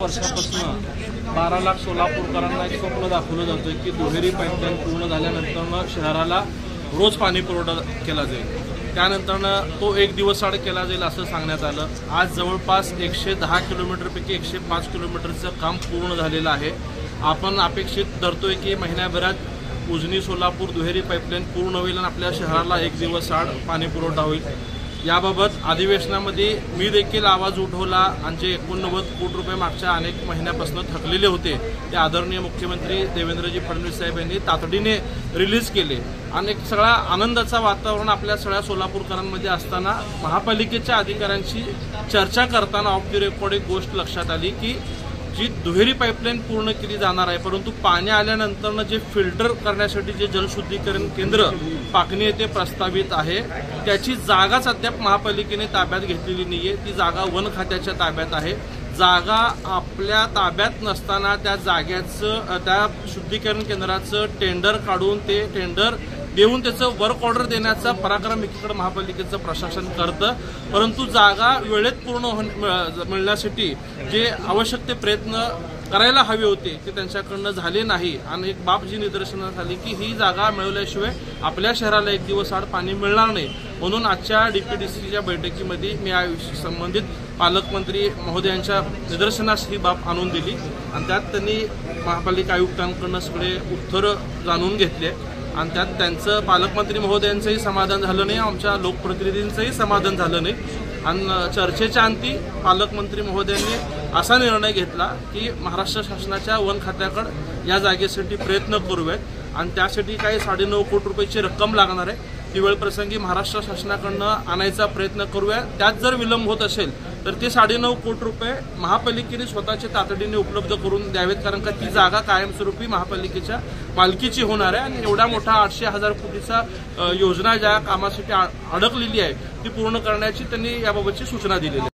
वर्षापासून 12 लाख सोलापूरकरांना एक स्वप्न दाखवलं जातं की दुहेरी पाईपलाईन पूर्ण झाल्यानंतर शहराला रोज पाणी पुरवठा केला जाईल। त्यानंतर तो एक दिवस आड केला जाईल असं सांगण्यात आलं। आज जवळपास 110 किलोमीटरपैकी 105 किलोमीटरचं काम पूर्ण झालेलं आहे। आपण अपेक्षित धरतोय की महिन्याभरात उजनी सोलापूर दुहेरी पाईपलाईन पूर्ण होईल आणि आपल्या शहराला एक दिवस आड पाणी पुरवठा होईल। याबाबत अधिवेशनामध्ये मी देखील आवाज उठवला आणि जे 89 कोटी रुपये मागच्या अनेक महिन्यापासून थकलेले होते ते आदरणीय मुख्यमंत्री देवेंद्रजी फडणवीस साहेब यांनी तातडीने रिलीज केले आणि एक सगळा आनंदाचा वातावरण आपल्या सगळ्या सोलापूरकरांमध्ये असताना महापालिकेच्या अधिकाऱ्यांशी चर्चा करताना ऑफ द रेकॉर्ड एक गोष्ट लक्षात आली की जी दुहेरी पाईपलाईन पूर्ण केली जाणार आहे, परंतु पाणी आल्यानंतर जे फिल्टर करण्यासाठी जे जलशुद्धीकरण केंद्र पाकणी येथे प्रस्तावित आहे त्याची जागा अद्याप महापालिकेने ताब्यात घेतलेली नाहीये। ती जागा वन खात्याच्या ताब्यात आहे। जागा आपल्या ताब्यात नसताना त्या जागेचं त्या शुद्धीकरण केंद्राचं टेंडर काढून ते टेंडर देऊन त्याचं वर्क ऑर्डर देण्याचा पराक्रम एकीकडे महापालिकेचं प्रशासन करतं, परंतु जागा वेळेत पूर्ण मिळण्यासाठी जे आवश्यक ते प्रयत्न करायला हवे होते ते त्यांच्याकडनं झाले नाही। आणि एक बाब जी निदर्शनास आली की ही जागा मिळवल्याशिवाय आपल्या शहराला एक दिवस आड पाणी मिळणार नाही। म्हणून आजच्या डीपीडीसीच्या बैठकीमध्ये मी याविषयी संबंधित पालकमंत्री महोदयांच्या निदर्शनास ही बाब आणून दिली आणि त्यात त्यांनी महापालिका आयुक्तांकडून सगळे उत्तर जाणून घेतले आणि त्यात त्यांचं पालकमंत्री महोदयांचंही समाधान झालं नाही, आमच्या लोकप्रतिनिधींचंही समाधान झालं नाही। आणि चर्चेच्या अंती पालकमंत्री महोदयांनी असा निर्णय घेतला की महाराष्ट्र शासनाच्या वन खात्याकडे या जागेसाठी प्रयत्न करूयात आणि त्यासाठी काही 9.5 कोटी रुपयाची रक्कम लागणार आहे। ती वेळप्रसंगी महाराष्ट्र शासनाकडनं आणायचा प्रयत्न करूया। त्यात जर विलंब होत असेल तर ते 9.5 कोटी रुपये महापालिकेने स्वतःचे तातडीने उपलब्ध करून द्यावेत, कारण का ती जागा कायमस्वरूपी महापालिकेच्या मालकीची होणार आहे आणि एवढा मोठा 800,000 कोटीचा योजना ज्या कामासाठी अडकलेली आहे ती पूर्ण करण्याची त्यांनी याबाबतची सूचना दिलेली आहे।